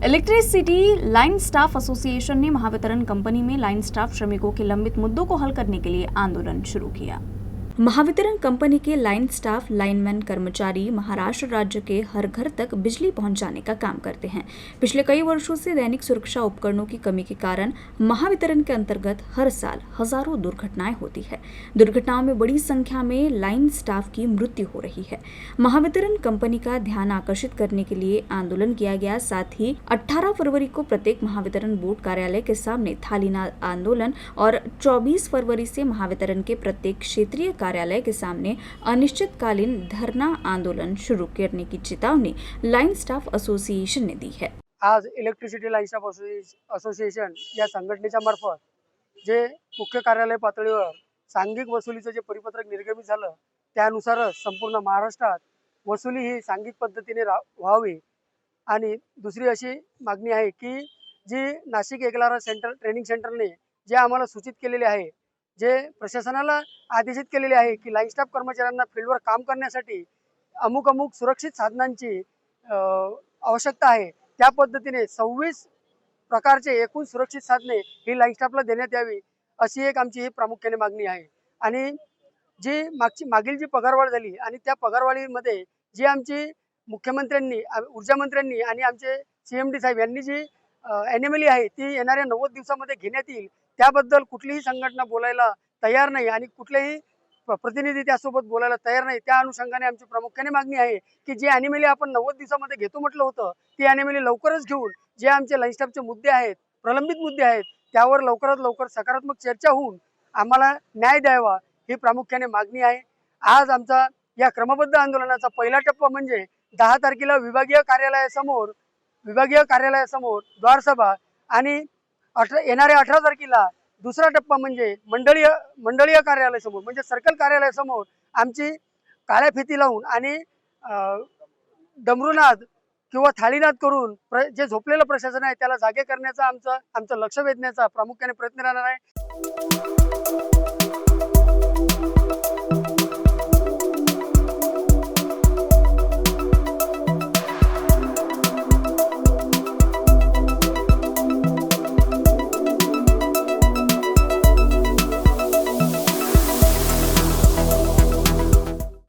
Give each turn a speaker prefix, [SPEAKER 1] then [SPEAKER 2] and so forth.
[SPEAKER 1] Electricity line staff association ने Mahavitaran company में line staff श्रमिकों के लंबित मुद्दों को हल करने के लिए आंदोलन शुरू किया। महावितरण कंपनी के लाइन स्टाफ लाइनमैन कर्मचारी महाराष्ट्र राज्य के हर घर तक बिजली पहुंचाने का काम करते हैं। पिछले कई वर्षों से दैनिक सुरक्षा उपकरणों की कमी के कारण महावितरण के अंतर्गत हर साल हजारों दुर्घटनाएं होती है। दुर्घटनाओं में बड़ी संख्या में लाइन स्टाफ की मृत्यु हो रही है। महावितरण कंपनी का ध्यान आकर्षित करने के लिए आंदोलन किया गया। साथ ही 18 फरवरी को प्रत्येक महावितरण बोर्ड कार्यालय के सामने थालीनाद आंदोलन और 24 फरवरी से महावितरण के प्रत्येक क्षेत्रीय कार्यालय के सामने अनिश्चितकालीन धरना आंदोलन शुरू करने की चेतावनी लाइन स्टाफ एसोसिएशन ने दी है।
[SPEAKER 2] आज इलेक्ट्रिसिटी लाइन स्टाफ असोसिएशन या संघटनेच्या मार्फत जे मुख्य कार्यालय पातळीवर सांघिक वसुलीचं जे परिपत्रक निर्गमित झालं त्यानुसारच संपूर्ण महाराष्ट्रात वसुली ही सांघिक पद्धतीने व्हावी आणि दुसरी अशी मागणी आहे की जी नाशिक एकलारा सेंटर ट्रेनिंग सेंटरने जे आम्हाला सूचित केलेले आहे, जे प्रशासनाला आदेशित केलेले आहे की लाइन स्टाफ कर्मचाऱ्यांना फील्डवर काम करण्यासाठी अमुक सुरक्षित साधनांची आवश्यकता आहे, त्या पद्धतीने 26 प्रकारचे एकूण सुरक्षित साधने ही लाइन स्टाफला देण्यात यावी अशी एक आमची ही प्रामुख्याने मागणी आहे। आणि जी मागील जी पगारवाढ झाली आणि त्या पगारवाढीमध्ये जी आमची मुख्यमंत्र्यांनी ऊर्जा मंत्र्यांनी आणि आमचे CMD साहेब यांनी जी एनएमएलई आहे ती येणाऱ्या 90 दिवसामध्ये घेण्यात येईल त्याबद्दल कुठलीही संघटना बोलायला तयार नाही आणि कुठलेही प्रतिनिधी त्यासोबत बोलायला तयार नाही। त्या अनुषंगाने आमची प्रामुख्याने मागणी आहे की जी एनएमएलई आपण 90 दिवसामध्ये घेतो म्हटलं होतं ती एनएमएलई लवकरच घेऊन जे आमचे लाइन स्टाफचे मुद्दे आहेत, प्रलंबित मुद्दे आहेत त्यावर लवकरात लवकर सकारात्मक चर्चा होऊन आम्हाला न्याय द्यावा ही प्रामुख्याने मागणी आहे। आज आमचा या क्रमबद्ध आंदोलनाचा पहिला टप्पा म्हणजे 10 तारखेला विभागीय कार्यालयासमोर द्वारसभा आणि येणाऱ्या 18 तारखेला दुसरा टप्पा म्हणजे मंडळीय कार्यालयासमोर म्हणजे सर्कल कार्यालयासमोर आमची काळ्या फिती लावून आणि डमरुनाद किंवा थाळीनाद करून जे झोपलेलं प्रशासन आहे त्याला जागे करण्याचा आमचं लक्ष वेधण्याचा प्रामुख्याने प्रयत्न राहणार आहे।